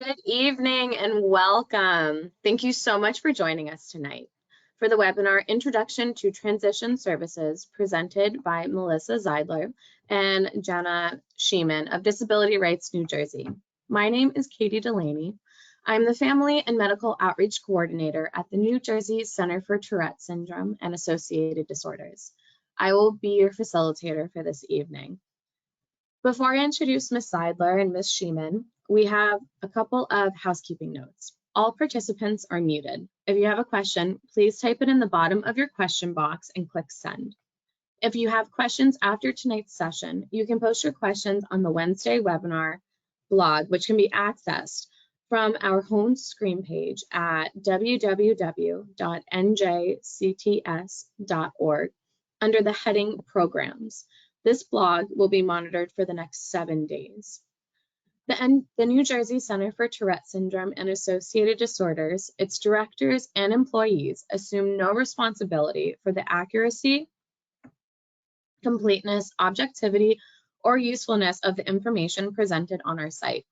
Good evening and welcome. Thank you so much for joining us tonight for the webinar Introduction to Transition Services presented by Melissa Zeidler and Janna Sheiman of Disability Rights New Jersey. My name is Katie Delaney. I'm the Family and Medical Outreach Coordinator at the New Jersey Center for Tourette Syndrome and Associated Disorders. I will be your facilitator for this evening. Before I introduce Ms. Zeidler and Ms. Sheiman, we have a couple of housekeeping notes. All participants are muted. If you have a question, please type it in the bottom of your question box and click send. If you have questions after tonight's session, you can post your questions on the Wednesday webinar blog, which can be accessed from our home screen page at www.njcts.org under the heading Programs. This blog will be monitored for the next 7 days. The New Jersey Center for Tourette Syndrome and Associated Disorders, its directors and employees assume no responsibility for the accuracy, completeness, objectivity, or usefulness of the information presented on our site.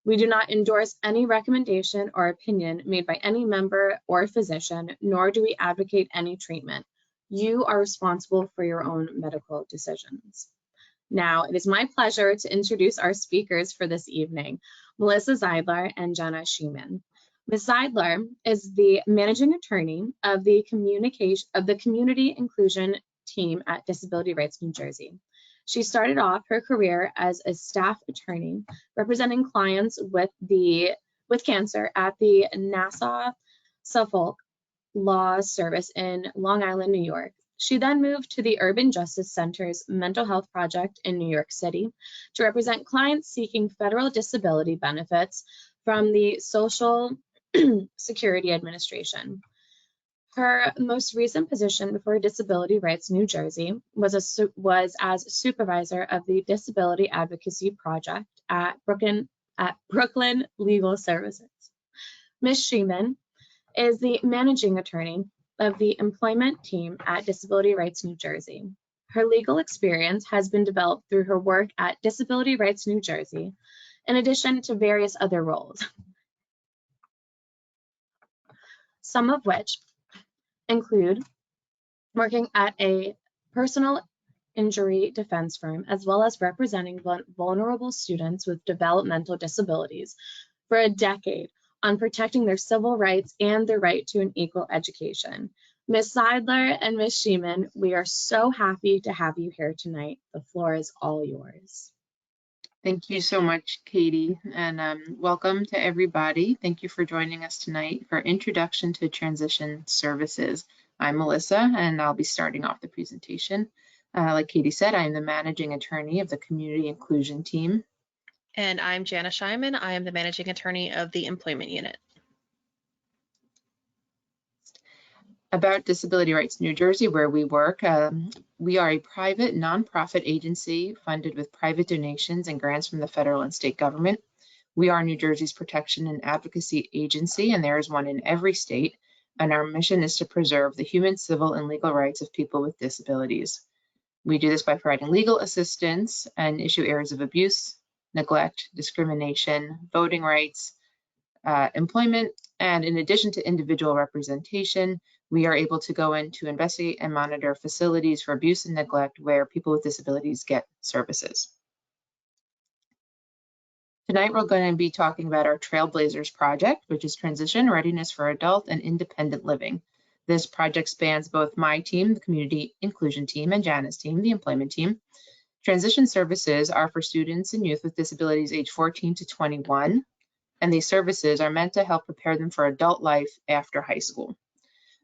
We do not endorse any recommendation or opinion made by any member or physician, nor do we advocate any treatment. You are responsible for your own medical decisions. Now, it is my pleasure to introduce our speakers for this evening, Melissa Zeidler and Janna Sheiman. Ms. Zeidler is the managing attorney of the Community Inclusion Team at Disability Rights New Jersey. She started off her career as a staff attorney representing clients with cancer at the Nassau-Suffolk Law Service in Long Island, New York. She then moved to the Urban Justice Center's Mental Health Project in New York City to represent clients seeking federal disability benefits from the Social Security Administration. Her most recent position before Disability Rights New Jersey was as supervisor of the Disability Advocacy Project at Brooklyn Legal Services. Ms. Sheiman is the managing attorney of the employment team at Disability Rights New Jersey. Her legal experience has been developed through her work at Disability Rights New Jersey, in addition to various other roles, some of which include working at a personal injury defense firm, as well as representing vulnerable students with developmental disabilities for a decade on protecting their civil rights and their right to an equal education. Ms. Zeidler and Ms. Sheiman, we are so happy to have you here tonight. The floor is all yours. Thank you so much, Katie, and welcome to everybody. Thank you for joining us tonight for Introduction to Transition Services. I'm Melissa, and I'll be starting off the presentation. Like Katie said, I am the managing attorney of the Community Inclusion Team. And I'm Janna Sheiman. I am the managing attorney of the Employment Unit. About Disability Rights New Jersey, where we work, we are a private nonprofit agency funded with private donations and grants from the federal and state government. We are New Jersey's protection and advocacy agency, and there is one in every state. And our mission is to preserve the human, civil, and legal rights of people with disabilities. We do this by providing legal assistance and issue areas of abuse, neglect, discrimination, voting rights, employment, and in addition to individual representation, we are able to go in to investigate and monitor facilities for abuse and neglect where people with disabilities get services. Tonight, we're going to be talking about our Trailblazers project, which is Transition Readiness for Adult and Independent Living. This project spans both my team, the Community Inclusion Team, and Janna's team, the Employment Team. Transition services are for students and youth with disabilities age 14 to 21, and these services are meant to help prepare them for adult life after high school.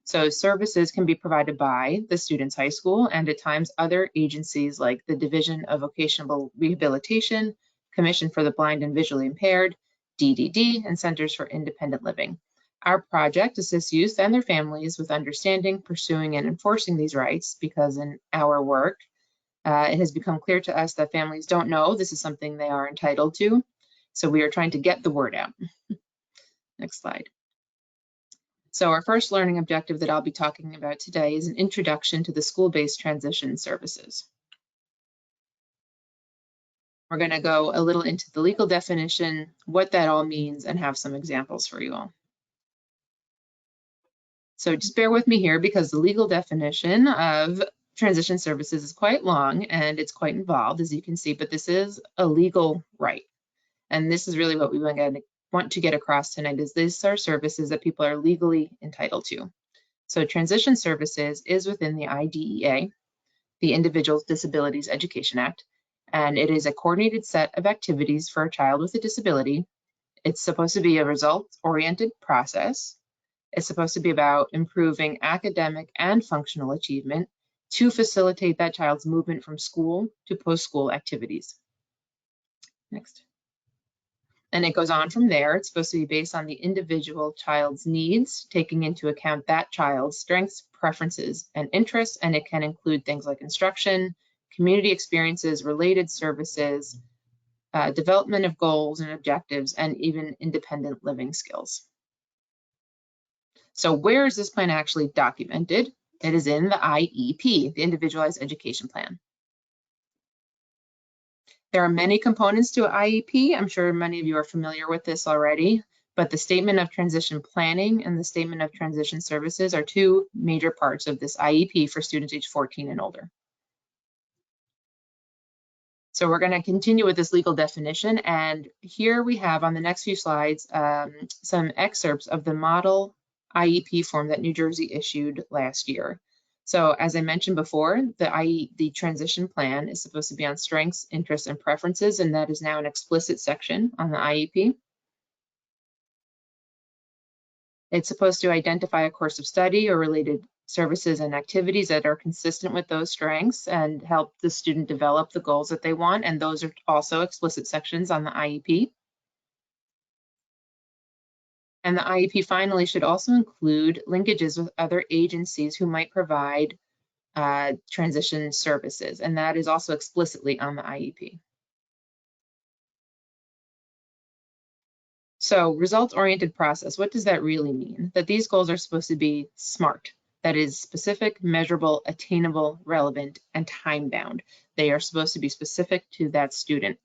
So services can be provided by the student's high school and at times other agencies like the Division of Vocational Rehabilitation, Commission for the Blind and Visually Impaired, DDD, and Centers for Independent Living. Our project assists youth and their families with understanding, pursuing, and enforcing these rights because in our work, it has become clear to us that families don't know this is something they are entitled to. So we are trying to get the word out. Next slide. So our first learning objective that I'll be talking about today is an introduction to the school-based transition services. We're going to go a little into the legal definition, what that all means, and have some examples for you all. So just bear with me here because the legal definition of transition services is quite long and it's quite involved, as you can see, but this is a legal right. And this is really what we want to get across tonight, is these are services that people are legally entitled to. So transition services is within the IDEA, the Individuals Disabilities Education Act, and it is a coordinated set of activities for a child with a disability. It's supposed to be a results-oriented process. It's supposed to be about improving academic and functional achievement to facilitate that child's movement from school to post-school activities. Next. And it goes on from there. It's supposed to be based on the individual child's needs, taking into account that child's strengths, preferences, and interests, and it can include things like instruction, community experiences, related services, development of goals and objectives, and even independent living skills. So where is this plan actually documented? It is in the IEP, the Individualized Education Plan. There are many components to an IEP. I'm sure many of you are familiar with this already, but the Statement of Transition Planning and the Statement of Transition Services are two major parts of this IEP for students age 14 and older. So we're going to continue with this legal definition, and here we have on the next few slides some excerpts of the model IEP form that New Jersey issued last year. So as I mentioned before, the transition plan is supposed to be on strengths, interests, and preferences, and that is now an explicit section on the IEP. It's supposed to identify a course of study or related services and activities that are consistent with those strengths and help the student develop the goals that they want, and those are also explicit sections on the IEP. And the IEP finally should also include linkages with other agencies who might provide transition services, and that is also explicitly on the IEP. So results-oriented process, what does that really mean? That these goals are supposed to be SMART, that is specific, measurable, attainable, relevant, and time-bound. They are supposed to be specific to that student.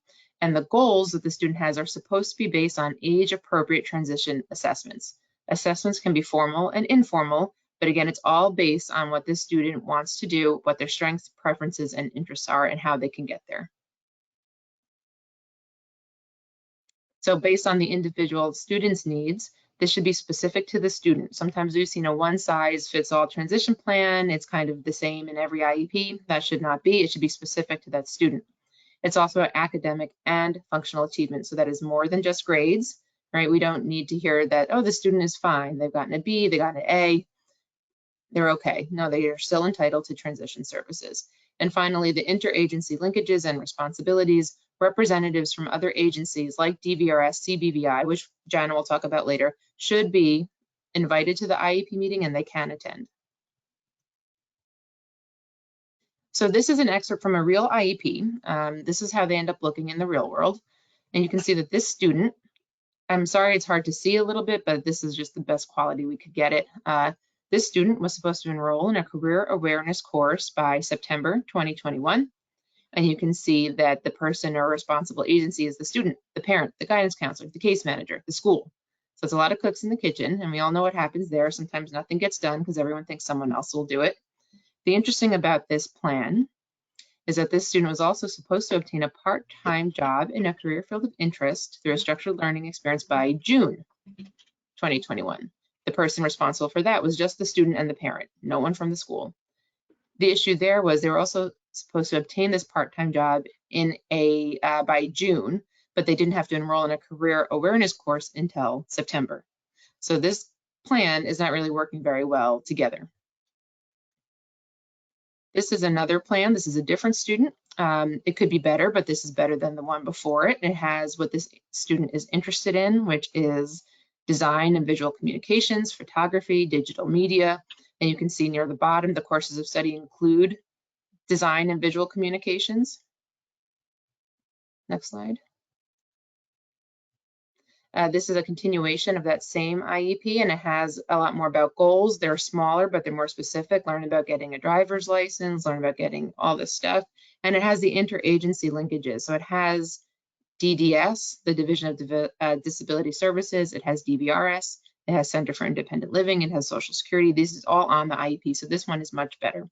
And the goals that the student has are supposed to be based on age-appropriate transition assessments. Assessments can be formal and informal, but again, it's all based on what this student wants to do, what their strengths, preferences, and interests are, and how they can get there. So based on the individual student's needs, this should be specific to the student. Sometimes we've seen a one-size-fits-all transition plan. It's kind of the same in every IEP. That should not be. It should be specific to that student. It's also academic and functional achievement. So that is more than just grades, right? We don't need to hear that, oh, the student is fine. They've gotten a B, they got an A. They're okay. No, they are still entitled to transition services. And finally, the interagency linkages and responsibilities. Representatives from other agencies like DVRS, CBVI, which Janna will talk about later, should be invited to the IEP meeting and they can attend. So this is an excerpt from a real IEP. This is how they end up looking in the real world. And you can see that this student, I'm sorry it's hard to see a little bit, but this is just the best quality we could get it. This student was supposed to enroll in a career awareness course by September 2021. And you can see that the person or responsible agency is the student, the parent, the guidance counselor, the case manager, the school. So it's a lot of cooks in the kitchen, and we all know what happens there. Sometimes nothing gets done because everyone thinks someone else will do it. The interesting about this plan is that this student was also supposed to obtain a part-time job in a career field of interest through a structured learning experience by June 2021. The person responsible for that was just the student and the parent, no one from the school. The issue there was they were also supposed to obtain this part-time job in by June, but they didn't have to enroll in a career awareness course until September. So this plan is not really working very well together. This is another plan. This is a different student. It could be better, but this is better than the one before it. It has what this student is interested in, which is design and visual communications, photography, digital media. And you can see near the bottom, the courses of study include design and visual communications. Next slide. This is a continuation of that same IEP, and it has a lot more about goals. They're smaller, but they're more specific. Learn about getting a driver's license, learn about getting all this stuff. And it has the interagency linkages. So it has DDS, the Division of Disability Services. It has DVRS. It has Center for Independent Living. It has Social Security. This is all on the IEP. So this one is much better.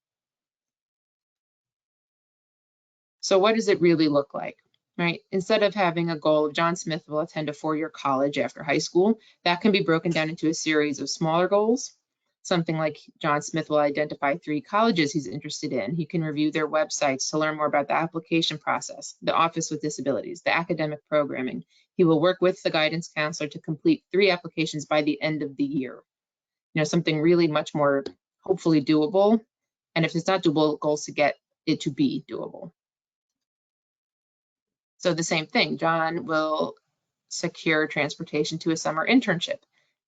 So what does it really look like? Right? Instead of having a goal of John Smith will attend a 4-year college after high school, that can be broken down into a series of smaller goals. Something like John Smith will identify 3 colleges he's interested in. He can review their websites to learn more about the application process, the Office with Disabilities, the academic programming. He will work with the guidance counselor to complete 3 applications by the end of the year. You know, something really much more hopefully doable. And if it's not doable, goals to get it to be doable. So the same thing, John will secure transportation to a summer internship.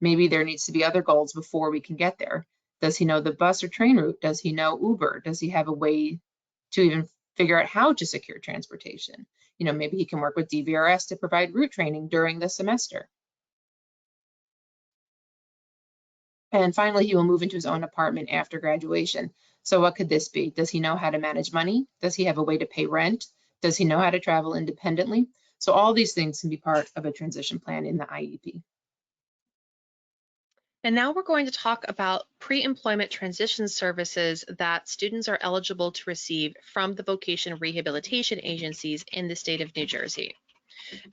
Maybe there needs to be other goals before we can get there. Does he know the bus or train route? Does he know Uber? Does he have a way to even figure out how to secure transportation? You know, maybe he can work with DVRS to provide route training during the semester. And finally, he will move into his own apartment after graduation. So what could this be? Does he know how to manage money? Does he have a way to pay rent? Does he know how to travel independently? So all these things can be part of a transition plan in the IEP. And now we're going to talk about pre-employment transition services that students are eligible to receive from the vocational rehabilitation agencies in the state of New Jersey.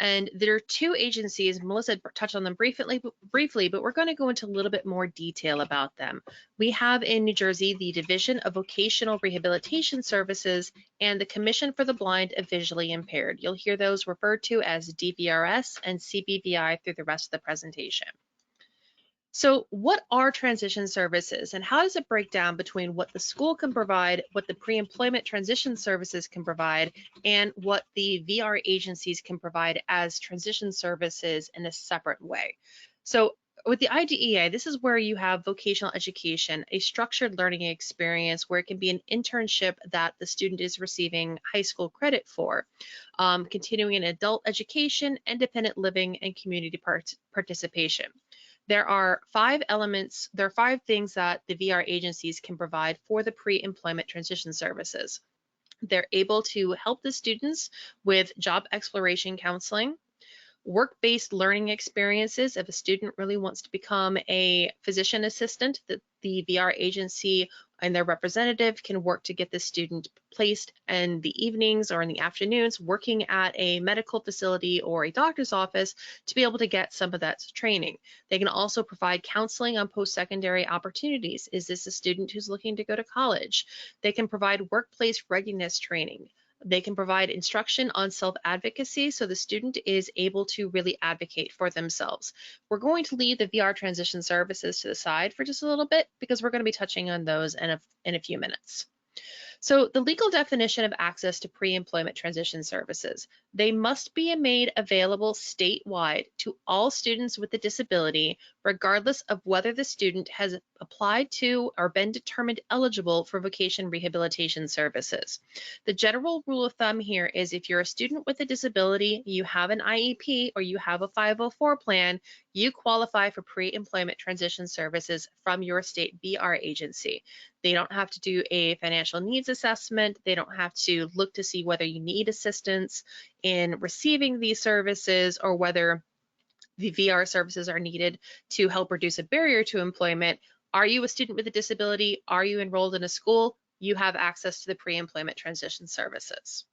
And there are 2 agencies. Melissa touched on them briefly, but we're going to go into a little bit more detail about them. We have in New Jersey the Division of Vocational Rehabilitation Services and the Commission for the Blind and Visually Impaired. You'll hear those referred to as DVRS and CBVI through the rest of the presentation. So what are transition services and how does it break down between what the school can provide, what the pre-employment transition services can provide, and what the VR agencies can provide as transition services in a separate way? So with the IDEA, this is where you have vocational education, a structured learning experience where it can be an internship that the student is receiving high school credit for, continuing in adult education, independent living, and community participation. There are 5 elements, there are 5 things that the VR agencies can provide for the pre-employment transition services. They're able to help the students with job exploration counseling, work-based learning experiences. If a student really wants to become a physician assistant, the VR agency and their representative can work to get the student placed in the evenings or in the afternoons working at a medical facility or a doctor's office to be able to get some of that training. They can also provide counseling on post-secondary opportunities. Is this a student who's looking to go to college? They can provide workplace readiness training. They can provide instruction on self-advocacy so the student is able to really advocate for themselves. We're going to leave the VR transition services to the side for just a little bit because we're going to be touching on those in a few minutes. So the legal definition of access to pre-employment transition services, they must be made available statewide to all students with a disability, regardless of whether the student has applied to or been determined eligible for vocation rehabilitation services. The general rule of thumb here is if you're a student with a disability, you have an IEP or you have a 504 plan, you qualify for pre-employment transition services from your state VR agency. They don't have to do a financial needs assessment. They don't have to look to see whether you need assistance in receiving these services or whether the VR services are needed to help reduce a barrier to employment. Are you a student with a disability? Are you enrolled in a school? You have access to the pre-employment transition services.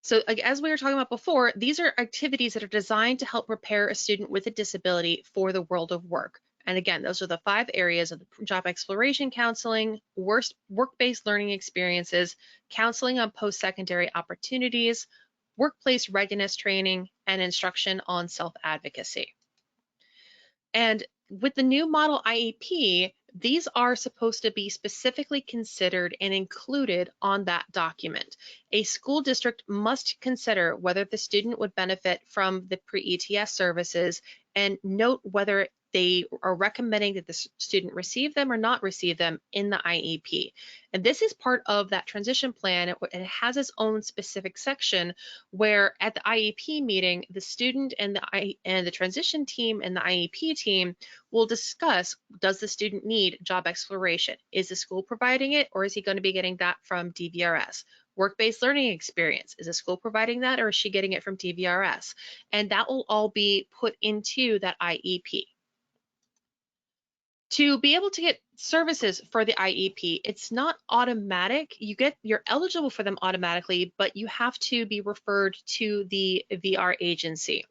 So as we were talking about before, these are activities that are designed to help prepare a student with a disability for the world of work. And again, those are the 5 areas of the job exploration counseling, work-based learning experiences, counseling on post-secondary opportunities, workplace readiness training, and instruction on self-advocacy. And with the new model IEP, these are supposed to be specifically considered and included on that document. A school district must consider whether the student would benefit from the pre-ETS services and note whether they are recommending that the student receive them or not receive them in the IEP. And this is part of that transition plan. It has its own specific section where at the IEP meeting, the student and the transition team and the IEP team will discuss, does the student need job exploration? Is the school providing it, or is he going to be getting that from DVRS? Work-based learning experience, is the school providing that, or is she getting it from DVRS? And that will all be put into that IEP. To be able to get services for the IEP, it's not automatic. You're eligible for them automatically, but you have to be referred to the VR agency.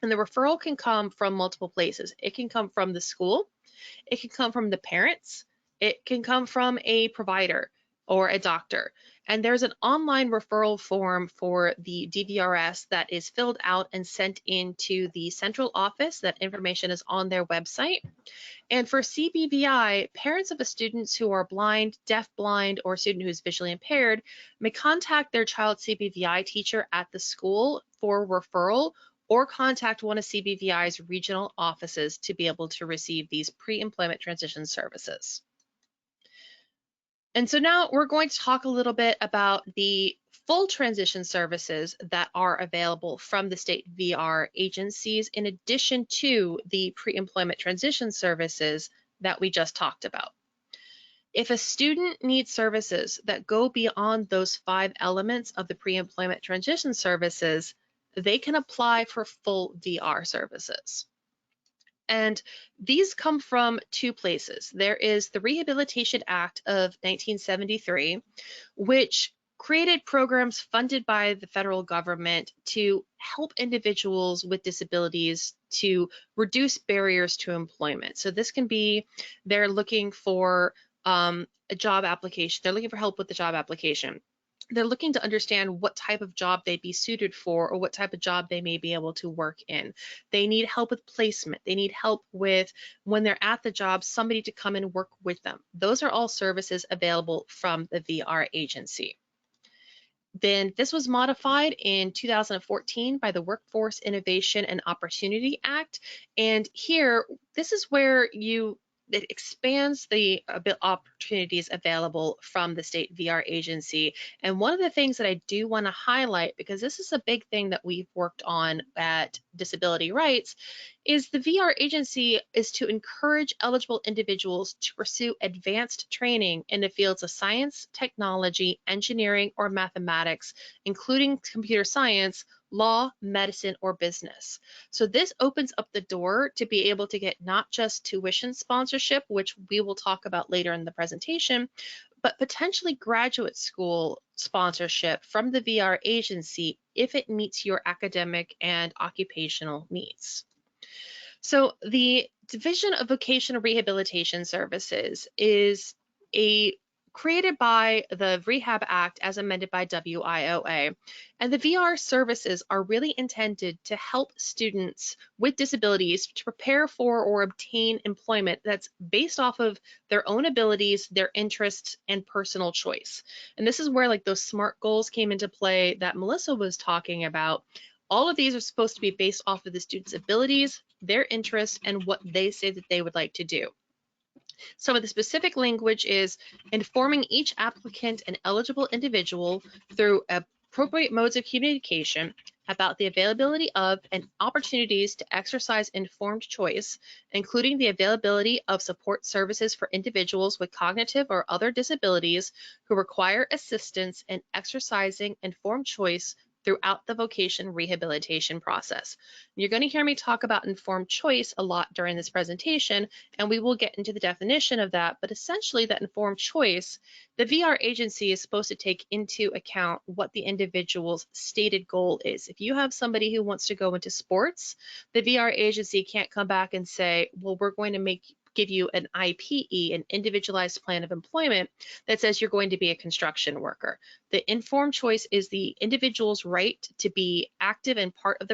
And the referral can come from multiple places. It can come from the school, it can come from the parents, it can come from a provider or a doctor. And there's an online referral form for the DVRS that is filled out and sent into the central office. That information is on their website. And for CBVI, parents of the students who are blind, deafblind, or a student who is visually impaired may contact their child's CBVI teacher at the school for referral, or contact one of CBVI's regional offices to be able to receive these pre-employment transition services. And so now we're going to talk a little bit about the full transition services that are available from the state VR agencies, in addition to the pre-employment transition services that we just talked about. If a student needs services that go beyond those 5 elements of the pre-employment transition services, they can apply for full VR services. And these come from 2 places. There is the Rehabilitation Act of 1973, which created programs funded by the federal government to help individuals with disabilities to reduce barriers to employment. So this can be, they're looking for a job application. They're looking for help with the job application. They're looking to understand what type of job they'd be suited for, or what type of job they may be able to work in. They need help with placement. They need help with, when they're at the job, somebody to come and work with them. Those are all services available from the VR agency. Then this was modified in 2014 by the Workforce Innovation and Opportunity Act. And here, this is where it expands the opportunities available from the state VR agency. And one of the things that I do want to highlight, because this is a big thing that we've worked on at Disability Rights, is the VR agency is to encourage eligible individuals to pursue advanced training in the fields of science, technology, engineering, or mathematics, including computer science, law, medicine, or business. So this opens up the door to be able to get not just tuition sponsorship, which we will talk about later in the presentation, but potentially graduate school sponsorship from the VR agency if it meets your academic and occupational needs. So the Division of Vocational Rehabilitation Services is created by the Rehab Act as amended by WIOA. And the VR services are really intended to help students with disabilities to prepare for or obtain employment that's based off of their own abilities, their interests, and personal choice. And this is where like those SMART goals came into play that Melissa was talking about. All of these are supposed to be based off of the student's abilities, their interests, and what they say that they would like to do. Some of the specific language is informing each applicant and eligible individual through appropriate modes of communication about the availability of and opportunities to exercise informed choice, including the availability of support services for individuals with cognitive or other disabilities who require assistance in exercising informed choice throughout the vocation rehabilitation process. You're going to hear me talk about informed choice a lot during this presentation, and we will get into the definition of that, but essentially that informed choice, the VR agency is supposed to take into account what the individual's stated goal is. If you have somebody who wants to go into sports, the VR agency can't come back and say, well, we're going to give you an IPE, an individualized plan of employment, that says you're going to be a construction worker. The informed choice is the individual's right to be active and part of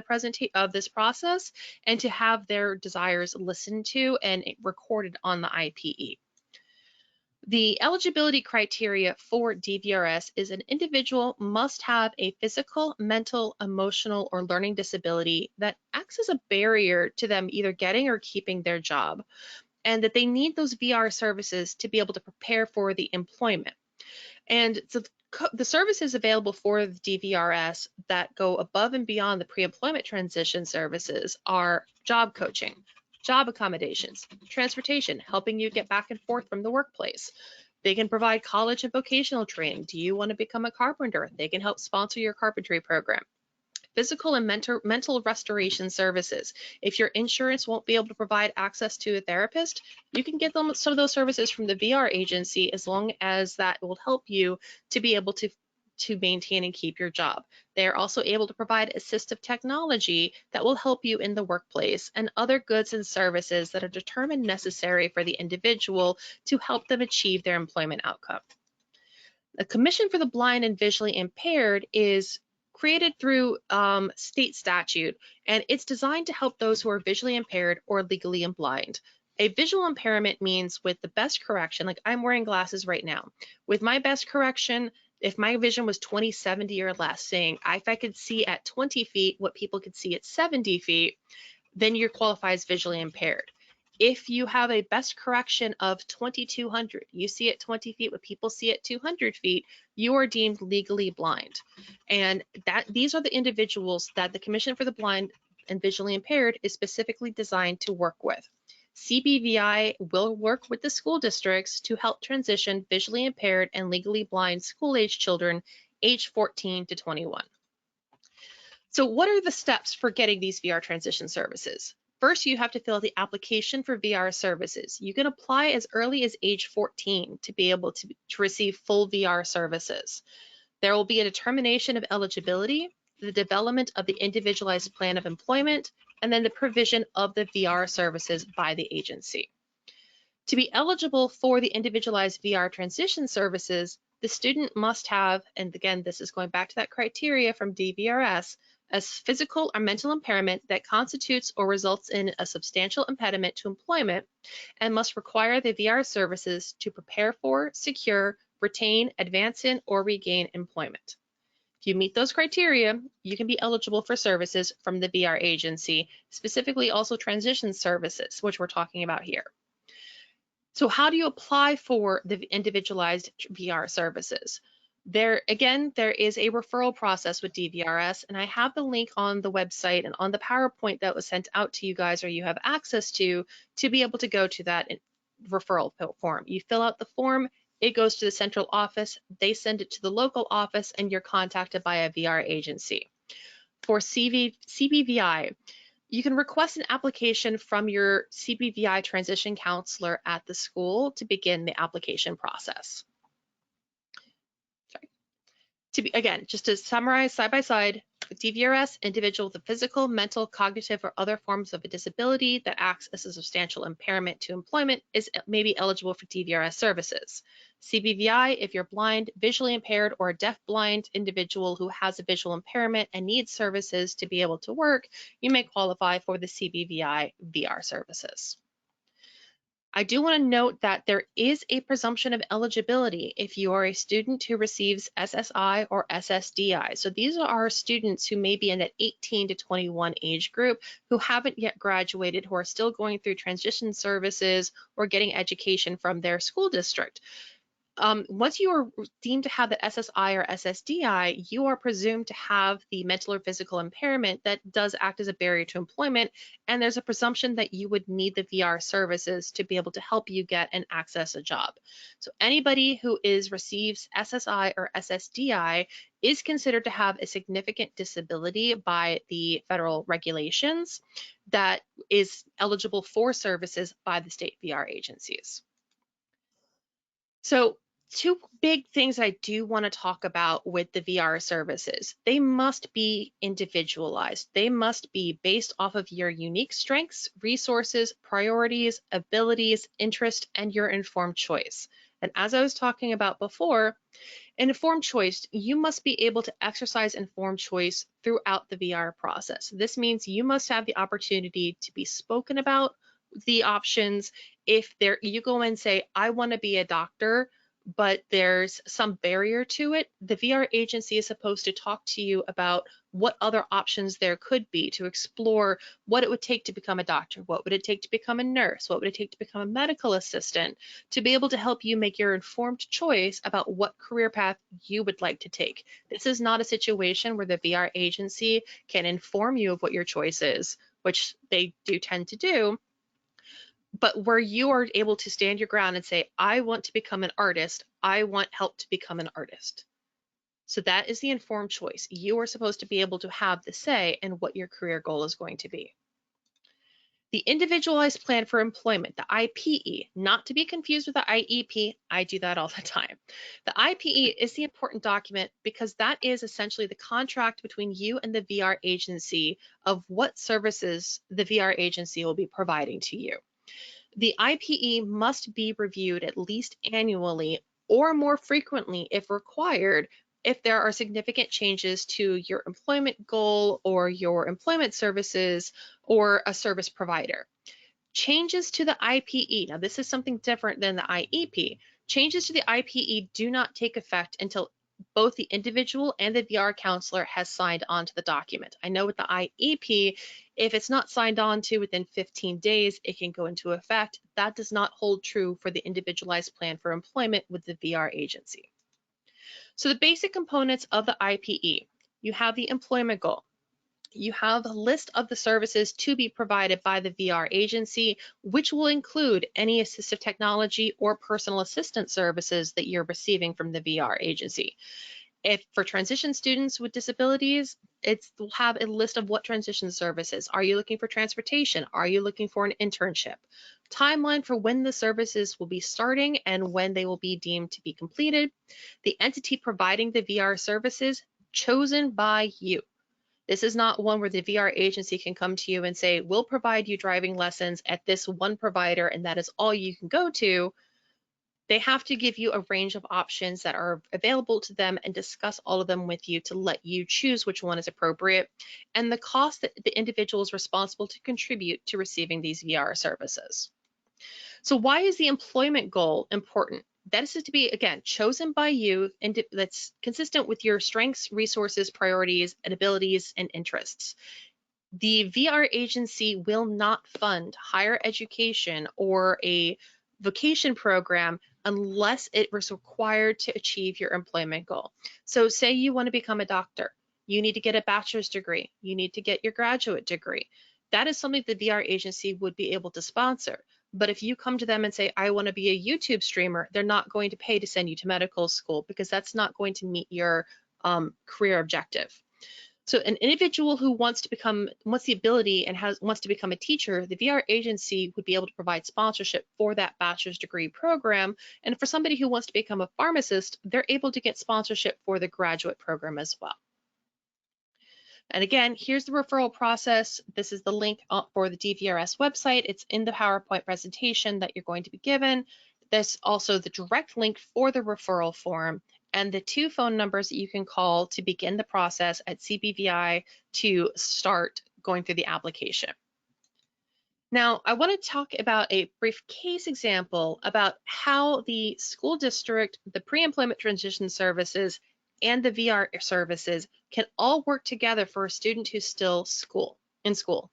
this process, and to have their desires listened to and recorded on the IPE. The eligibility criteria for DVRS is an individual must have a physical, mental, emotional, or learning disability that acts as a barrier to them either getting or keeping their job, and that they need those VR services to be able to prepare for the employment. And so the services available for the DVRS that go above and beyond the pre-employment transition services are job coaching, job accommodations, transportation, helping you get back and forth from the workplace. They can provide college and vocational training. Do you want to become a carpenter? They can help sponsor your carpentry program. Physical and mental restoration services. If your insurance won't be able to provide access to a therapist, you can get them some of those services from the VR agency, as long as that will help you to be able to maintain and keep your job. They are also able to provide assistive technology that will help you in the workplace, and other goods and services that are determined necessary for the individual to help them achieve their employment outcome. The Commission for the Blind and Visually Impaired is created through state statute, and it's designed to help those who are visually impaired or legally blind. A visual impairment means with the best correction, like I'm wearing glasses right now, with my best correction, if my vision was 20/70 or less, saying if I could see at 20 feet what people could see at 70 feet, then you're qualified as visually impaired. If you have a best correction of 2200, you see at 20 feet what people see at 200 feet, you are deemed legally blind. And these are the individuals that the Commission for the Blind and Visually Impaired is specifically designed to work with. CBVI will work with the school districts to help transition visually impaired and legally blind school-age children aged 14 to 21. So what are the steps for getting these VR transition services? First, you have to fill out the application for VR services. You can apply as early as age 14 to be able to receive full VR services. There will be a determination of eligibility, the development of the individualized plan of employment, and then the provision of the VR services by the agency. To be eligible for the individualized VR transition services, the student must have, and again, this is going back to that criteria from DVRS, a physical or mental impairment that constitutes or results in a substantial impediment to employment, and must require the VR services to prepare for, secure, retain, advance in, or regain employment. If you meet those criteria, you can be eligible for services from the VR agency, specifically also transition services, which we're talking about here. So how do you apply for the individualized VR services? There is a referral process with DVRS, and I have the link on the website and on the PowerPoint that was sent out to you guys, or you have access to be able to go to that referral form. You fill out the form, it goes to the central office, they send it to the local office, and you're contacted by a VR agency. For CBVI, you can request an application from your CBVI transition counselor at the school to begin the application process. Again, just to summarize side by side, with DVRS, individual with a physical, mental, cognitive, or other forms of a disability that acts as a substantial impairment to employment may be eligible for DVRS services. CBVI, if you're blind, visually impaired, or a deaf-blind individual who has a visual impairment and needs services to be able to work, you may qualify for the CBVI VR services. I do want to note that there is a presumption of eligibility if you are a student who receives SSI or SSDI. So these are students who may be in that 18 to 21 age group who haven't yet graduated, who are still going through transition services or getting education from their school district. Once you are deemed to have the SSI or SSDI, you are presumed to have the mental or physical impairment that does act as a barrier to employment, and there's a presumption that you would need the VR services to be able to help you get and access a job. So anybody who receives SSI or SSDI is considered to have a significant disability by the federal regulations that is eligible for services by the state VR agencies. So two big things I do want to talk about with the VR services. They must be individualized. They must be based off of your unique strengths, resources, priorities, abilities, interest, and your informed choice. And as I was talking about before, an informed choice, you must be able to exercise informed choice throughout the VR process. This means you must have the opportunity to be spoken about, the options. If you go and say, I want to be a doctor, but there's some barrier to it, the VR agency is supposed to talk to you about what other options there could be to explore what it would take to become a doctor, what would it take to become a nurse, what would it take to become a medical assistant, to be able to help you make your informed choice about what career path you would like to take. This is not a situation where the VR agency can inform you of what your choice is, which they do tend to do, but where you are able to stand your ground and say, I want to become an artist, I want help to become an artist. So that is the informed choice. You are supposed to be able to have the say in what your career goal is going to be. The Individualized Plan for Employment, the IPE, not to be confused with the IEP. I do that all the time. The IPE is the important document because that is essentially the contract between you and the VR agency of what services the VR agency will be providing to you. The IPE must be reviewed at least annually or more frequently if required, if there are significant changes to your employment goal or your employment services or a service provider. Changes to the IPE, now this is something different than the IEP. Changes to the IPE do not take effect until both the individual and the VR counselor has signed on to the document. I know with the IEP, if it's not signed on to within 15 days, it can go into effect. That does not hold true for the Individualized Plan for Employment with the VR agency. So the basic components of the IPE, you have the employment goal. You have a list of the services to be provided by the VR agency, which will include any assistive technology or personal assistant services that you're receiving from the VR agency. If for transition students with disabilities, will have a list of what transition services. Are you looking for transportation? Are you looking for an internship? Timeline for when the services will be starting and when they will be deemed to be completed. The entity providing the VR services chosen by you. This is not one where the VR agency can come to you and say, we'll provide you driving lessons at this one provider and that is all you can go to. They have to give you a range of options that are available to them and discuss all of them with you to let you choose which one is appropriate and the cost that the individual is responsible to contribute to receiving these VR services. So why is the employment goal important? That is to be, again, chosen by you and that's consistent with your strengths, resources, priorities, and abilities and interests. The VR agency will not fund higher education or a vocation program unless it was required to achieve your employment goal. So say you want to become a doctor, you need to get a bachelor's degree, you need to get your graduate degree. That is something the VR agency would be able to sponsor. But if you come to them and say, I want to be a YouTube streamer, they're not going to pay to send you to medical school because that's not going to meet your career objective. So an individual who wants the ability and wants to become a teacher, the VR agency would be able to provide sponsorship for that bachelor's degree program. And for somebody who wants to become a pharmacist, they're able to get sponsorship for the graduate program as well. And again, here's the referral process. This is the link for the DVRS website. It's in the PowerPoint presentation that you're going to be given. There's also the direct link for the referral form and the 2 phone numbers that you can call to begin the process at CBVI to start going through the application. Now, I want to talk about a brief case example about how the school district, the pre-employment transition services, and the VR services can all work together for a student who's still in school.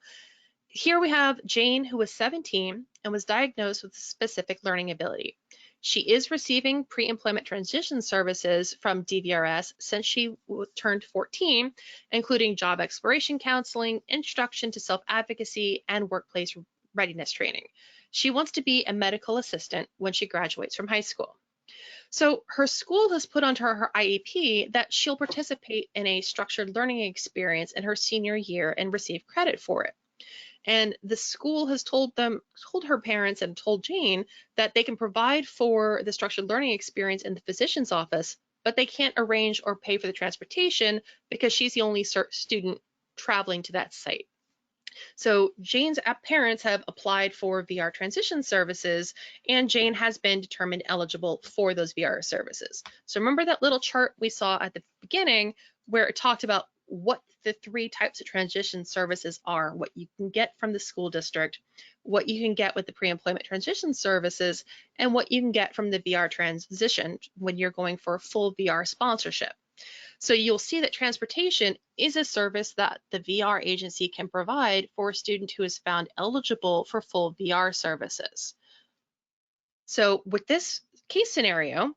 Here we have Jane, who was 17 and was diagnosed with specific learning ability. She is receiving pre-employment transition services from DVRS since she turned 14, including job exploration counseling, introduction to self-advocacy, and workplace readiness training. She wants to be a medical assistant when she graduates from high school. So her school has put onto her IEP that she'll participate in a structured learning experience in her senior year and receive credit for it. And the school has told her parents and told Jane that they can provide for the structured learning experience in the physician's office, but they can't arrange or pay for the transportation because she's the only student traveling to that site. So Jane's parents have applied for VR transition services, and Jane has been determined eligible for those VR services. So remember that little chart we saw at the beginning where it talked about what the 3 types of transition services are, what you can get from the school district, what you can get with the pre-employment transition services, and what you can get from the VR transition when you're going for a full VR sponsorship. So you'll see that transportation is a service that the VR agency can provide for a student who is found eligible for full VR services. So with this case scenario,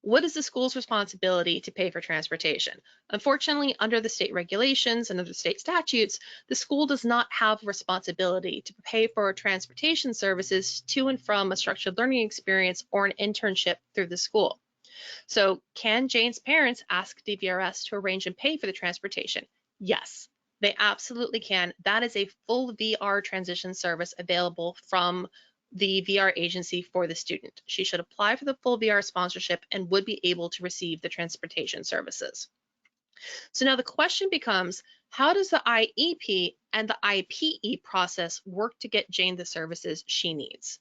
what is the school's responsibility to pay for transportation? Unfortunately, under the state regulations and under the state statutes, the school does not have responsibility to pay for transportation services to and from a structured learning experience or an internship through the school. So can Jane's parents ask DVRS to arrange and pay for the transportation? Yes, they absolutely can. That is a full VR transition service available from the VR agency for the student. She should apply for the full VR sponsorship and would be able to receive the transportation services. So now the question becomes, how does the IEP and the IPE process work to get Jane the services she needs?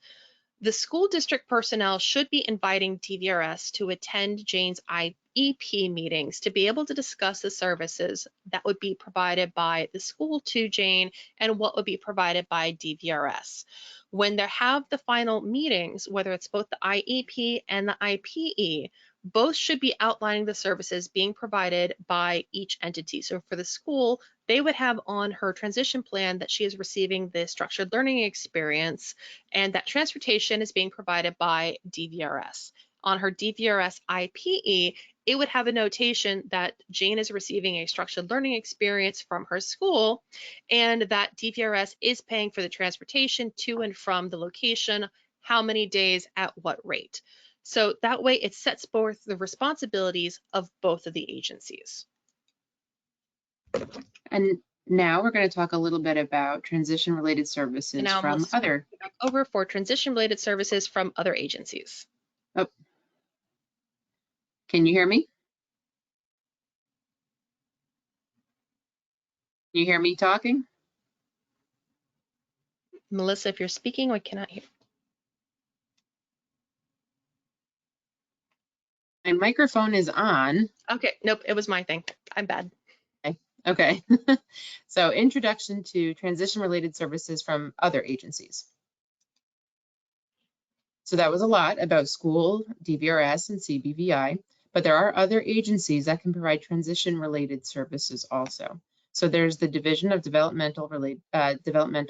The school district personnel should be inviting DVRS to attend Jane's IEP meetings to be able to discuss the services that would be provided by the school to Jane and what would be provided by DVRS. When they have the final meetings, whether it's both the IEP and the IPE, both should be outlining the services being provided by each entity. So for the school, they would have on her transition plan that she is receiving the structured learning experience and that transportation is being provided by DVRS. On her DVRS IPE, it would have a notation that Jane is receiving a structured learning experience from her school and that DVRS is paying for the transportation to and from the location, how many days, at what rate. So that way it sets forth the responsibilities of both of the agencies. And now we're going to talk a little bit about transition-related services from other. Back over for transition-related services from other agencies. Oh, can you hear me? Can you hear me talking? Melissa, if you're speaking, we cannot hear. My microphone is on. Okay, nope, it was my thing. I'm bad. Okay. So introduction to transition-related services from other agencies. So that was a lot about school, DVRS, and CBVI, but there are other agencies that can provide transition-related services also. So there's the Division of Developmental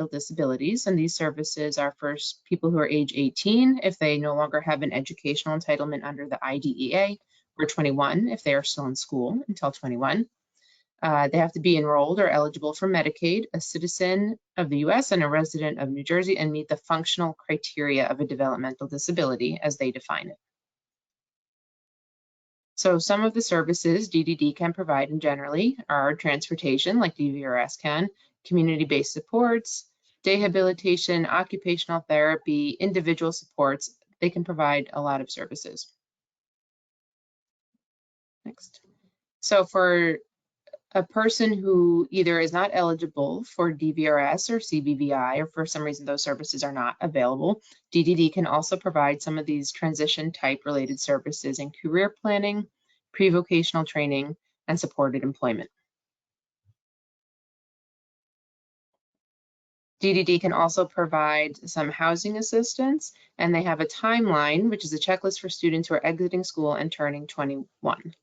Disabilities, and these services are for people who are age 18 if they no longer have an educational entitlement under the IDEA, or 21 if they are still in school until 21. They have to be enrolled or eligible for Medicaid, a citizen of the US and a resident of New Jersey, and meet the functional criteria of a developmental disability as they define it. So some of the services DDD can provide in generally are transportation, like DVRS can, community-based supports, rehabilitation, occupational therapy, individual supports. They can provide a lot of services. Next. So for a person who either is not eligible for DVRS or CBVI, or for some reason those services are not available, DDD can also provide some of these transition type related services in career planning, pre-vocational training, and supported employment. DDD can also provide some housing assistance, and they have a timeline, which is a checklist for students who are exiting school and turning 21.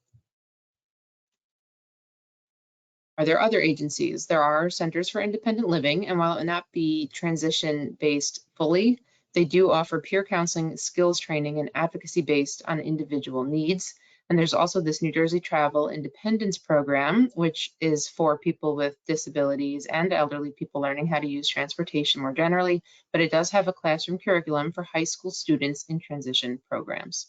Are there other agencies? There are centers for independent living, and while it may not be transition-based fully, they do offer peer counseling, skills training, and advocacy based on individual needs. And there's also this New Jersey Travel Independence Program, which is for people with disabilities and elderly people learning how to use transportation more generally, but it does have a classroom curriculum for high school students in transition programs.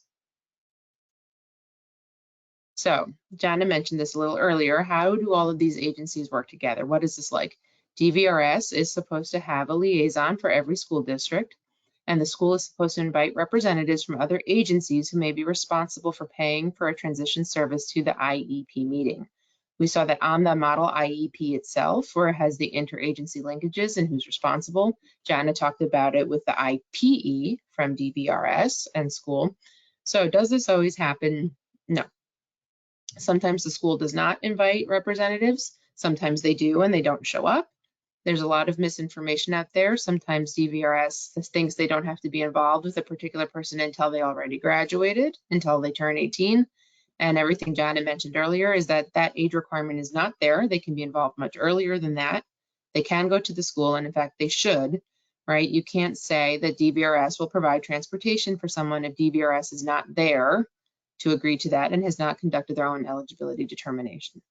So Janna mentioned this a little earlier. How do all of these agencies work together? What is this like? DVRS is supposed to have a liaison for every school district, and the school is supposed to invite representatives from other agencies who may be responsible for paying for a transition service to the IEP meeting. We saw that on the model IEP itself, where it has the interagency linkages and who's responsible. Janna talked about it with the IPE from DVRS and school. So does this always happen? No. Sometimes the school does not invite representatives. Sometimes they do and they don't show up. There's a lot of misinformation out there. Sometimes DVRS thinks they don't have to be involved with a particular person until they already graduated, until they turn 18. And everything Janna mentioned earlier is that that age requirement is not there. They can be involved much earlier than that. They can go to the school, and in fact, they should, right? You can't say that DVRS will provide transportation for someone if DVRS is not there to agree to that and has not conducted their own eligibility determination.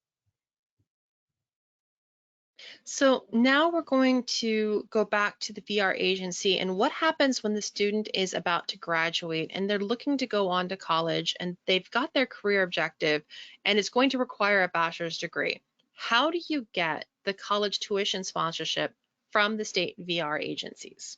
So now we're going to go back to the VR agency and what happens when the student is about to graduate and they're looking to go on to college and they've got their career objective and it's going to require a bachelor's degree. How do you get the college tuition sponsorship from the state VR agencies?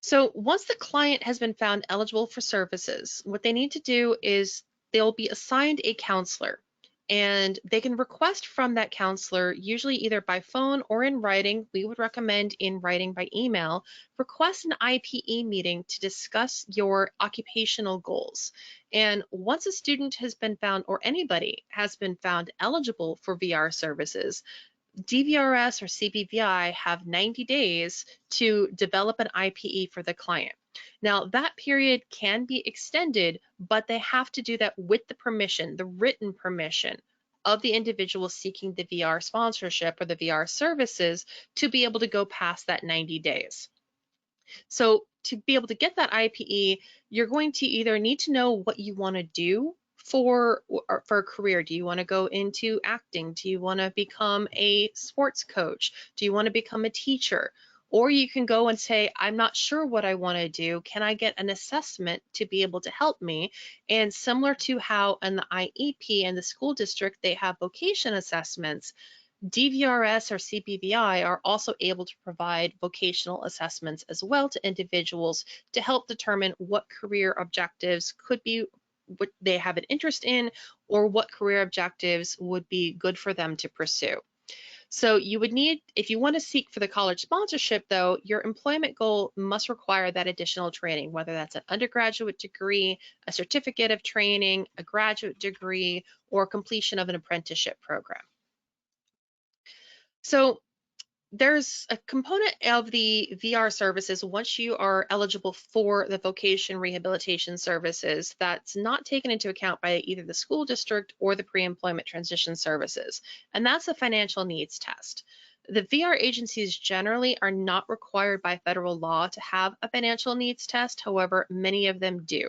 So once the client has been found eligible for services, what they need to do is they'll be assigned a counselor and they can request from that counselor, usually either by phone or in writing. We would recommend in writing by email, request an IPE meeting to discuss your occupational goals. And once a student has been found or anybody has been found eligible for VR services, DVRS or CBVI have 90 days to develop an IPE for the client. Now, that period can be extended, but they have to do that with the permission, the written permission of the individual seeking the VR sponsorship or the VR services to be able to go past that 90 days. So to be able to get that IPE, you're going to either need to know what you want to do for a career. Do you want to go into acting? Do you want to become a sports coach? Do you want to become a teacher? Or you can go and say, I'm not sure what I want to do. Can I get an assessment to be able to help me? And similar to how in the IEP and the school district, they have vocation assessments, DVRS or CBVI are also able to provide vocational assessments as well to individuals to help determine what career objectives could be what they have an interest in or what career objectives would be good for them to pursue. So you would need, if you want to seek for the college sponsorship though, your employment goal must require that additional training, whether that's an undergraduate degree, a certificate of training, a graduate degree, or completion of an apprenticeship program. So there's a component of the VR services once you are eligible for the vocation rehabilitation services that's not taken into account by either the school district or the pre-employment transition services, and that's a financial needs test. The VR agencies generally are not required by federal law to have a financial needs test, however, many of them do.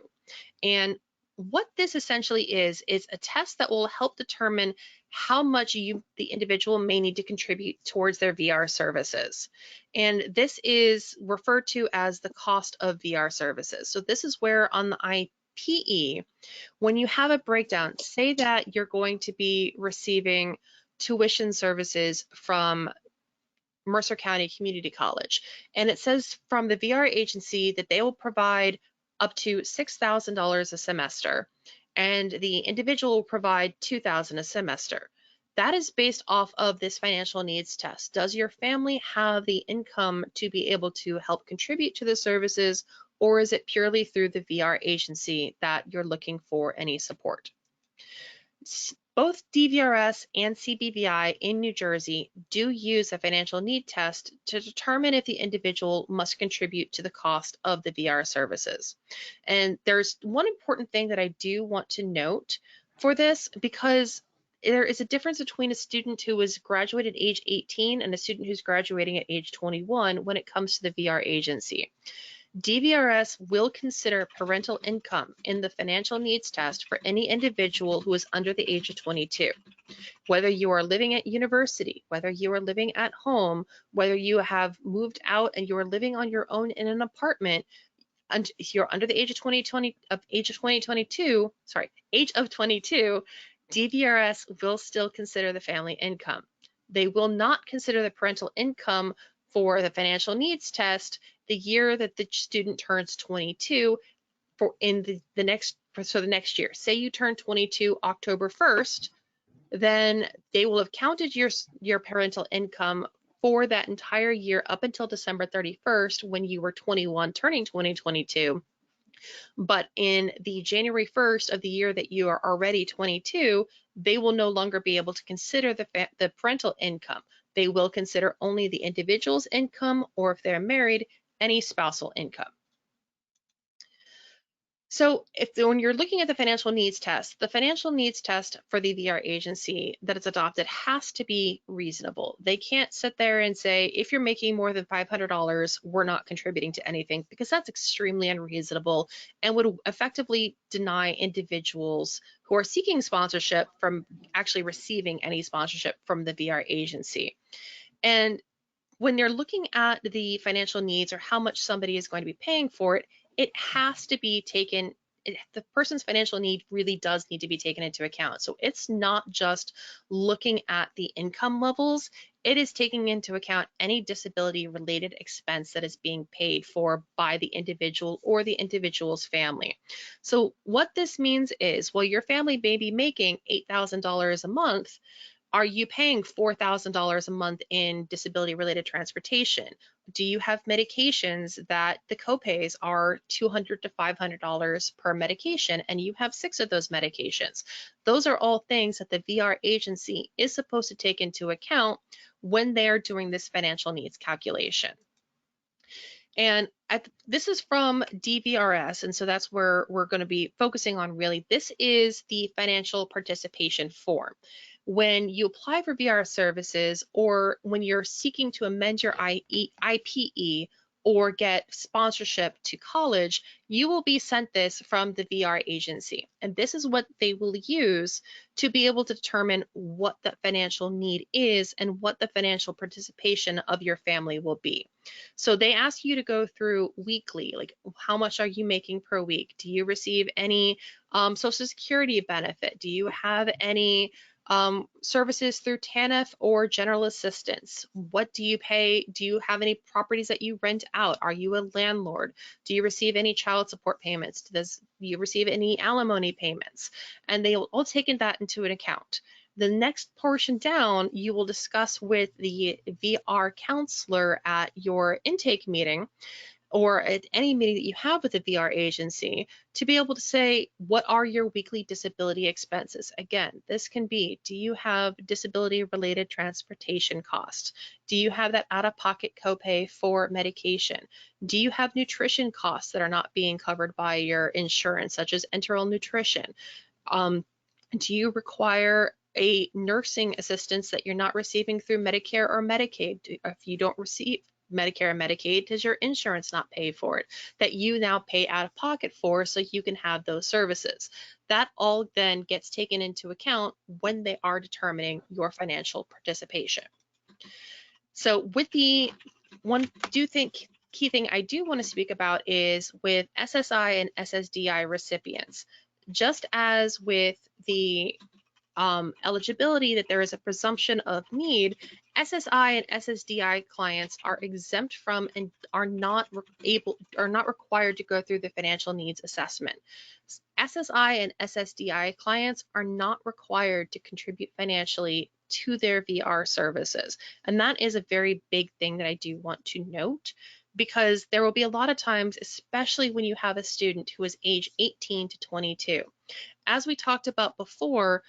And what this essentially is a test that will help determine how much the individual may need to contribute towards their VR services. And this is referred to as the cost of VR services. So this is where on the IPE, when you have a breakdown, say that you're going to be receiving tuition services from Mercer County Community College, and it says from the VR agency that they will provide up to $6,000 a semester, and the individual will provide $2,000 a semester. That is based off of this financial needs test. Does your family have the income to be able to help contribute to the services, or is it purely through the VR agency that you're looking for any support? Both DVRS and CBVI in New Jersey do use a financial need test to determine if the individual must contribute to the cost of the VR services. And there's one important thing that I do want to note for this, because there is a difference between a student who is graduated at age 18 and a student who's graduating at age 21 when it comes to the VR agency. DVRS will consider parental income in the financial needs test for any individual who is under the age of 22. Whether you are living at university, whether you are living at home, whether you have moved out and you are living on your own in an apartment, and if you're under the age of 22, DVRS will still consider the family income. They will not consider the parental income for the financial needs test the year that the student turns 22 for the next year. Say you turn 22 October 1st, then they will have counted your parental income for that entire year up until December 31st when you were 21 turning 2022. But in the January 1st of the year that you are already 22, they will no longer be able to consider the parental income. They will consider only the individual's income, or if they're married, any spousal income. So when you're looking at the financial needs test, the financial needs test for the VR agency that is adopted has to be reasonable. They can't sit there and say, if you're making more than $500, we're not contributing to anything, because that's extremely unreasonable and would effectively deny individuals who are seeking sponsorship from actually receiving any sponsorship from the VR agency. And when you're looking at the financial needs or how much somebody is going to be paying for it, it has to be taken, the person's financial need really does need to be taken into account. So it's not just looking at the income levels, it is taking into account any disability related expense that is being paid for by the individual or the individual's family. So what this means is, well, your family may be making $8,000 a month. Are you paying $4,000 a month in disability-related transportation? Do you have medications that the copays are $200 to $500 per medication, and you have 6 of those medications? Those are all things that the VR agency is supposed to take into account when they're doing this financial needs calculation. And this is from DVRS, and so that's where we're going to be focusing on really. This is the financial participation form. When you apply for VR services, or when you're seeking to amend your IPE or get sponsorship to college, you will be sent this from the VR agency. And this is what they will use to be able to determine what the financial need is and what the financial participation of your family will be. So they ask you to go through weekly, like how much are you making per week? Do you receive any Social Security benefit? Do you have any services through TANF or general assistance? What do you pay? Do you have any properties that you rent out? Are you a landlord? Do you receive any child support payments? Do you receive any alimony payments? And they will all take that into an account. The next portion down, you will discuss with the VR counselor at your intake meeting, or at any meeting that you have with the VR agency, to be able to say, what are your weekly disability expenses? Again, this can be, do you have disability related transportation costs? Do you have that out-of-pocket copay for medication? Do you have nutrition costs that are not being covered by your insurance, such as enteral nutrition? Do you require a nursing assistance that you're not receiving through Medicare or Medicaid? If you don't receive Medicare and Medicaid, does your insurance not pay for it, that you now pay out of pocket for, so you can have those services? That all then gets taken into account when they are determining your financial participation. So with the key thing I do want to speak about is with SSI and SSDI recipients. Just as with the eligibility, that there is a presumption of need, SSI and SSDI clients are exempt from and are not required to go through the financial needs assessment. SSI and SSDI clients are not required to contribute financially to their VR services. And that is a very big thing that I do want to note, because there will be a lot of times, especially when you have a student who is age 18 to 22. As we talked about before,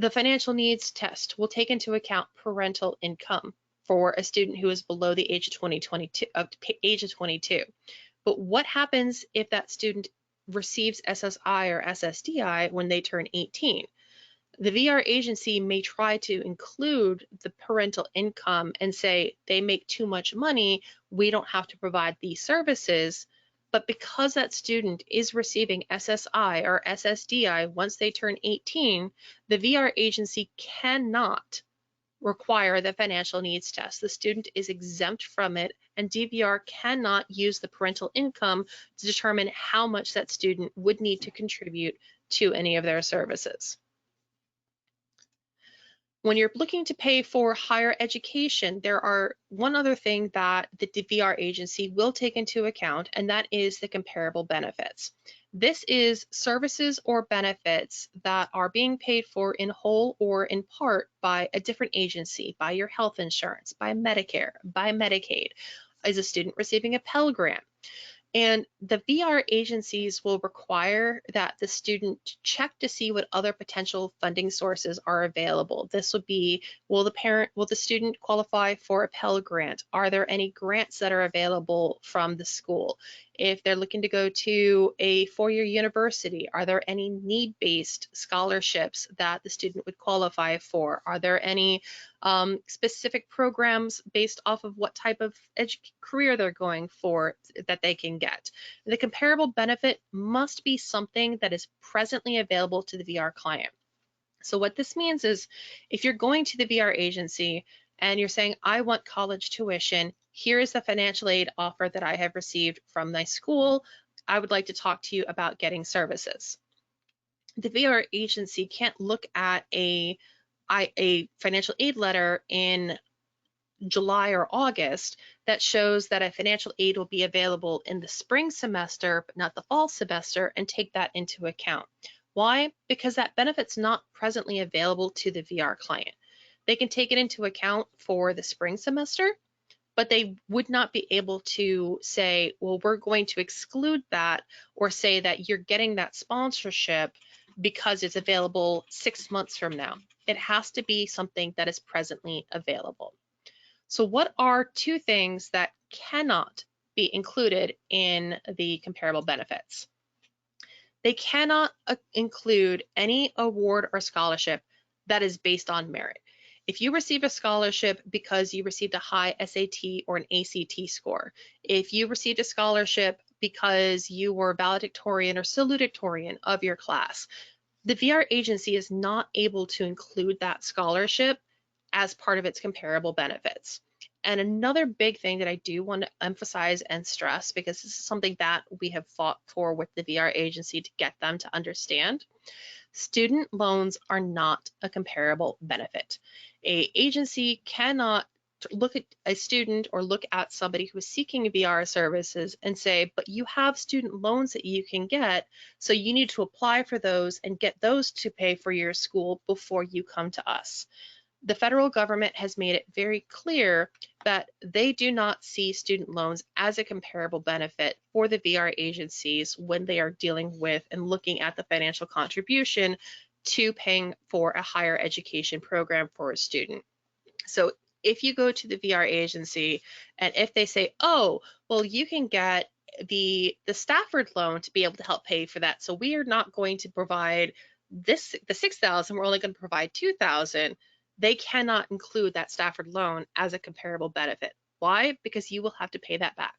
the financial needs test will take into account parental income for a student who is below the age of 22. But what happens if that student receives SSI or SSDI when they turn 18? The VR agency may try to include the parental income and say they make too much money, we don't have to provide these services. But because that student is receiving SSI or SSDI once they turn 18, the VR agency cannot require the financial needs test. The student is exempt from it, and DVR cannot use the parental income to determine how much that student would need to contribute to any of their services. When you're looking to pay for higher education, there are one other thing that the VR agency will take into account, and that is the comparable benefits. This is services or benefits that are being paid for in whole or in part by a different agency, by your health insurance, by Medicare, by Medicaid. Is a student receiving a Pell Grant? And the VR agencies will require that the student check to see what other potential funding sources are available. This would be, will the student qualify for a Pell Grant? Are there any grants that are available from the school? If they're looking to go to a four-year university, are there any need-based scholarships that the student would qualify for? Are there any specific programs based off of what type of career they're going for that they can get? The comparable benefit must be something that is presently available to the VR client. So what this means is if you're going to the VR agency and you're saying, I want college tuition, here is the financial aid offer that I have received from my school. I would like to talk to you about getting services. The VR agency can't look at a financial aid letter in July or August that shows that a financial aid will be available in the spring semester, but not the fall semester, and take that into account. Why? Because that benefit's not presently available to the VR client. They can take it into account for the spring semester, but they would not be able to say, well, we're going to exclude that, or say that you're getting that sponsorship because it's available 6 months from now. It has to be something that is presently available. So what are two things that cannot be included in the comparable benefits? They cannot include any award or scholarship that is based on merit. If you receive a scholarship because you received a high SAT or an ACT score, if you received a scholarship because you were valedictorian or salutatorian of your class, the VR agency is not able to include that scholarship as part of its comparable benefits. And another big thing that I do want to emphasize and stress, because this is something that we have fought for with the VR agency to get them to understand, student loans are not a comparable benefit. An agency cannot look at a student or look at somebody who is seeking VR services and say, but you have student loans that you can get, so you need to apply for those and get those to pay for your school before you come to us. The federal government has made it very clear that they do not see student loans as a comparable benefit for the VR agencies when they are dealing with and looking at the financial contribution to paying for a higher education program for a student. So if you go to the VR agency and if they say, oh, well, you can get the Stafford loan to be able to help pay for that, so we are not going to provide the $6,000, we're only going to provide $2,000, they cannot include that Stafford loan as a comparable benefit. Why? Because you will have to pay that back.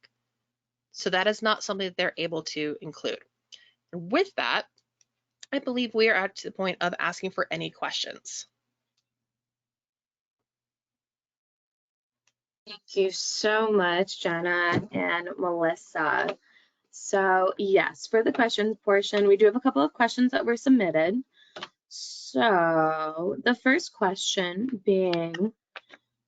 So that is not something that they're able to include. And with that, I believe we are at the point of asking for any questions. Thank you so much, Janna and Melissa. So yes, for the questions portion, we do have a couple of questions that were submitted. So the first question being,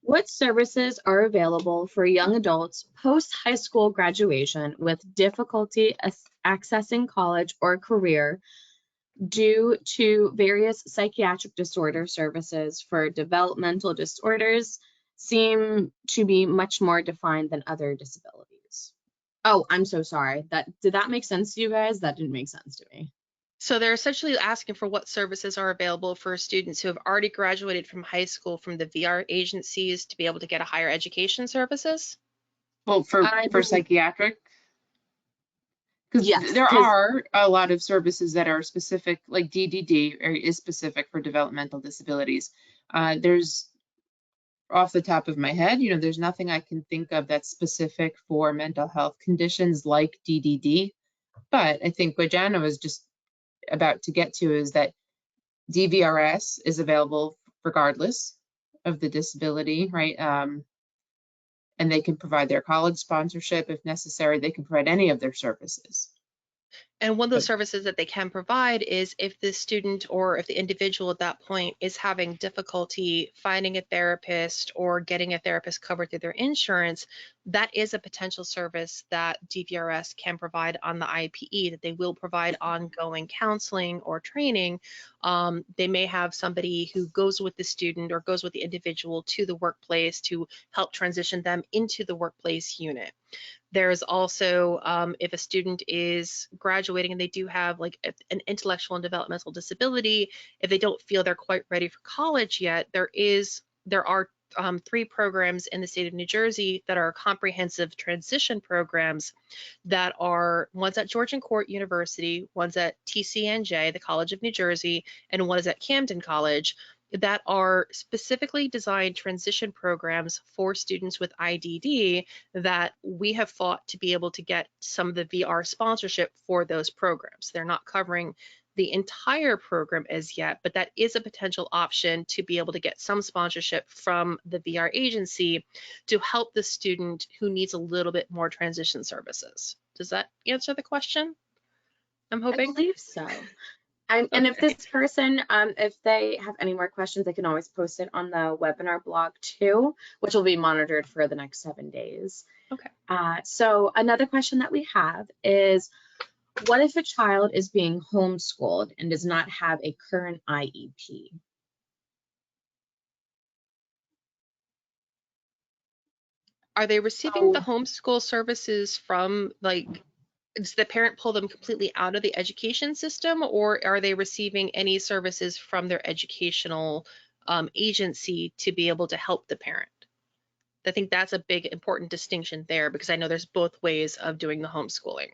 what services are available for young adults post-high school graduation with difficulty accessing college or career due to various psychiatric disorder services for developmental disorders seem to be much more defined than other disabilities? Oh, I'm so sorry. Did that make sense to you guys? That didn't make sense to me. So they're essentially asking for what services are available for students who have already graduated from high school from the VR agencies to be able to get a higher education services? Well, for psychiatric, because yes, there are a lot of services that are specific, like DDD is specific for developmental disabilities. There's, off the top of my head, there's nothing I can think of that's specific for mental health conditions like DDD. But I think what Janna was just about to get to is that DVRS is available regardless of the disability, right? And they can provide their college sponsorship if necessary. They can provide any of their services. And one of those services that they can provide is if the student or if the individual at that point is having difficulty finding a therapist or getting a therapist covered through their insurance, that is a potential service that DVRS can provide on the IPE, that they will provide ongoing counseling or training. They may have somebody who goes with the student or goes with the individual to the workplace to help transition them into the workplace unit. There's also, if a student is graduating and they do have like an intellectual and developmental disability, if they don't feel they're quite ready for college yet, there are 3 programs in the state of New Jersey that are comprehensive transition programs that are, one's at Georgian Court University, one's at TCNJ, the College of New Jersey, and one is at Camden College, that are specifically designed transition programs for students with IDD that we have fought to be able to get some of the VR sponsorship for those programs. They're not covering the entire program as yet, but that is a potential option to be able to get some sponsorship from the VR agency to help the student who needs a little bit more transition services. Does that answer the question? I'm hoping. I believe so. And if this person, if they have any more questions, they can always post it on the webinar blog too, which will be monitored for the next 7 days. Okay. So another question that we have is, what if a child is being homeschooled and does not have a current IEP? Are they receiving the homeschool services from, like, does the parent pull them completely out of the education system, or are they receiving any services from their educational agency to be able to help the parent? I think that's a big important distinction there, because I know there's both ways of doing the homeschooling.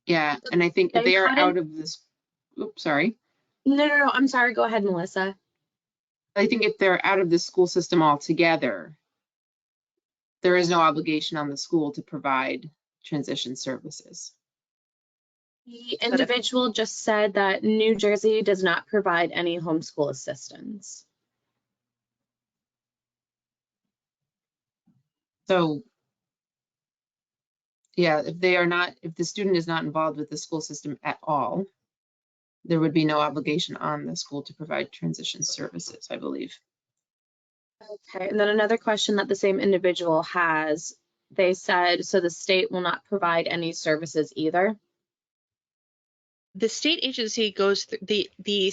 Yeah, and I think if they are out of this, oops, sorry. No, I'm sorry, go ahead, Melissa. I think if they're out of the school system altogether, there is no obligation on the school to provide transition services. The individual just said that New Jersey does not provide any homeschool assistance. So, yeah, if the student is not involved with the school system at all, there would be no obligation on the school to provide transition services, I believe. Okay, and then another question that the same individual has, they said, so the state will not provide any services either? The state agency goes through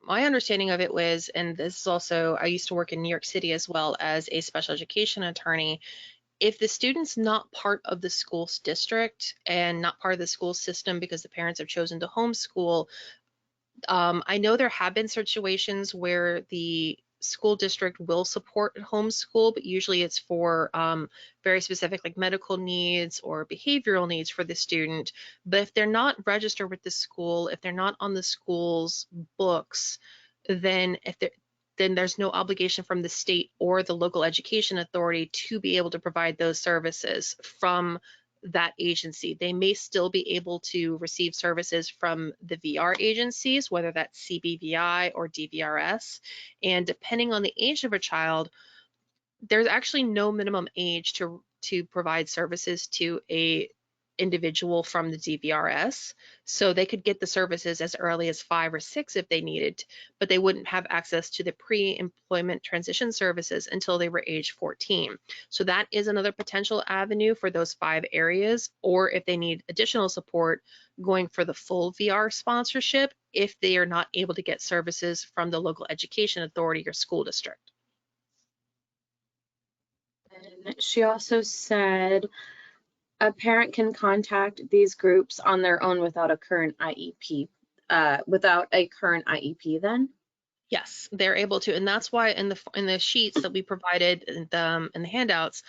my understanding of it was, and this is also, I used to work in New York City as well as a special education attorney. If the student's not part of the school district and not part of the school system because the parents have chosen to homeschool, I know there have been situations where the school district will support homeschool, but usually it's for very specific, like medical needs or behavioral needs for the student. But if they're not registered with the school, if they're not on the school's books, then there's no obligation from the state or the local education authority to be able to provide those services from that agency. They may still be able to receive services from the VR agencies, whether that's CBVI or DVRS. And depending on the age of a child, there's actually no minimum age to provide services to a individual from the DVRS. So they could get the services as early as 5 or 6 if they needed, but they wouldn't have access to the pre-employment transition services until they were age 14. So that is another potential avenue for those 5 areas, or if they need additional support, going for the full VR sponsorship if they are not able to get services from the local education authority or school district. And she also said a parent can contact these groups on their own without a current IEP, then? Yes, they're able to, and that's why in the sheets that we provided in the handouts,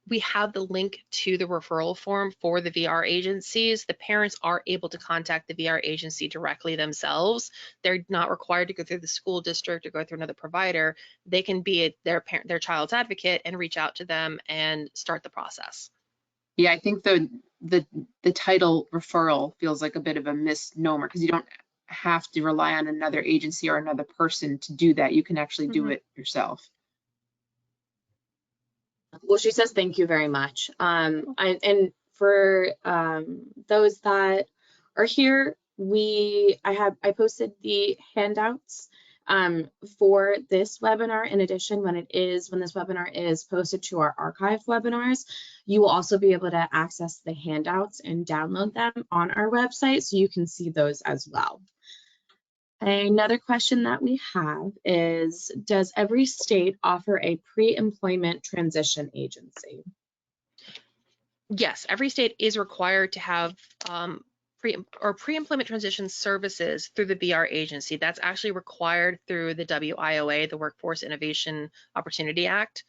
we have the link to the referral form for the VR agencies. The parents are able to contact the VR agency directly themselves. They're not required to go through the school district or go through another provider. They can be their child's advocate and reach out to them and start the process. Yeah, I think the title referral feels like a bit of a misnomer, because you don't have to rely on another agency or another person to do that. You can actually do it yourself. Well, she says thank you very much. And for those that are here, I posted the handouts for this webinar. In addition, when this webinar is posted to our archived webinars, you will also be able to access the handouts and download them on our website, so you can see those as well. Another question that we have is, does every state offer a pre-employment transition agency? Yes, every state is required to have pre-employment transition services through the VR agency. That's actually required through the WIOA, the Workforce Innovation Opportunity Act.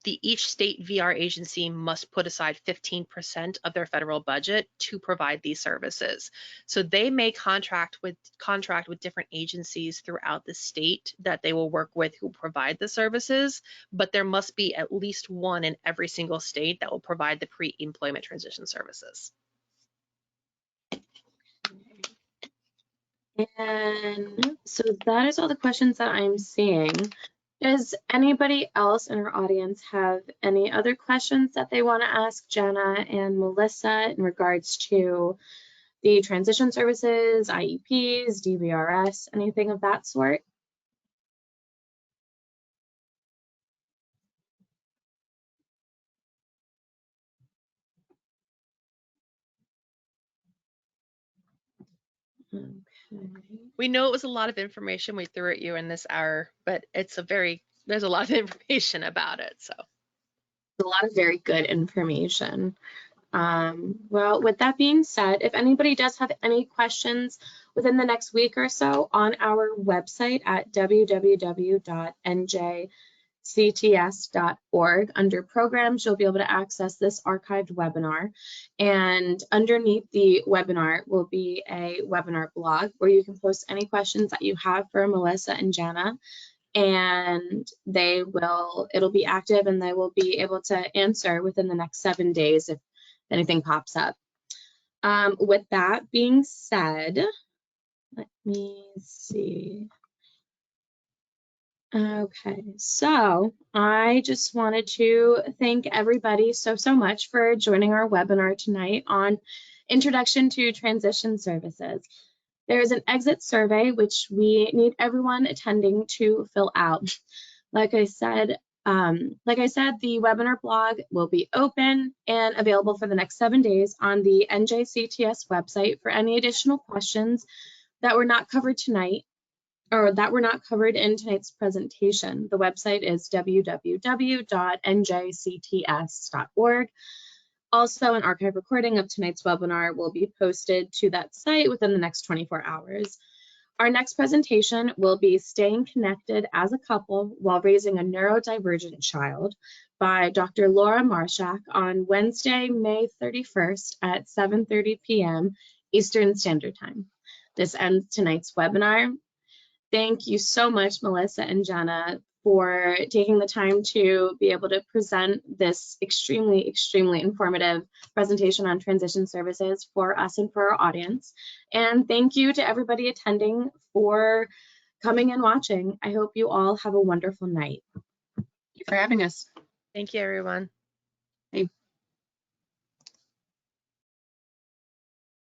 Each state VR agency must put aside 15% of their federal budget to provide these services. So they may contract with different agencies throughout the state that they will work with who provide the services, but there must be at least one in every single state that will provide the pre-employment transition services. And so that is all the questions that I'm seeing. Does anybody else in our audience have any other questions that they want to ask Janna and Melissa in regards to the transition services, IEPs, DVRS, anything of that sort? Okay. We know it was a lot of information we threw at you in this hour, but there's a lot of information about it. So A lot of very good information. Well, with that being said, if anybody does have any questions within the next week or so, on our website at www.njcts.org, under programs, you'll be able to access this archived webinar. And underneath the webinar will be a webinar blog where you can post any questions that you have for Melissa and Janna, and it'll be active and they will be able to answer within the next 7 days if anything pops up. With that being said, let me see. Okay, so I just wanted to thank everybody so much for joining our webinar tonight on Introduction to Transition Services. There is an exit survey which we need everyone attending to fill out. Like I said, the webinar blog will be open and available for the next 7 days on the NJCTS website for any additional questions that were not covered tonight or that were not covered in tonight's presentation. The website is www.njcts.org. Also, an archive recording of tonight's webinar will be posted to that site within the next 24 hours. Our next presentation will be Staying Connected as a Couple While Raising a Neurodivergent Child by Dr. Laura Marshak on Wednesday, May 31st at 7:30 p.m. Eastern Standard Time. This ends tonight's webinar. Thank you so much, Melissa and Janna, for taking the time to be able to present this extremely informative presentation on transition services for us and for our audience. And thank you to everybody attending for coming and watching. I hope you all have a wonderful night. Thank you for having us. thank you, everyone. Hey.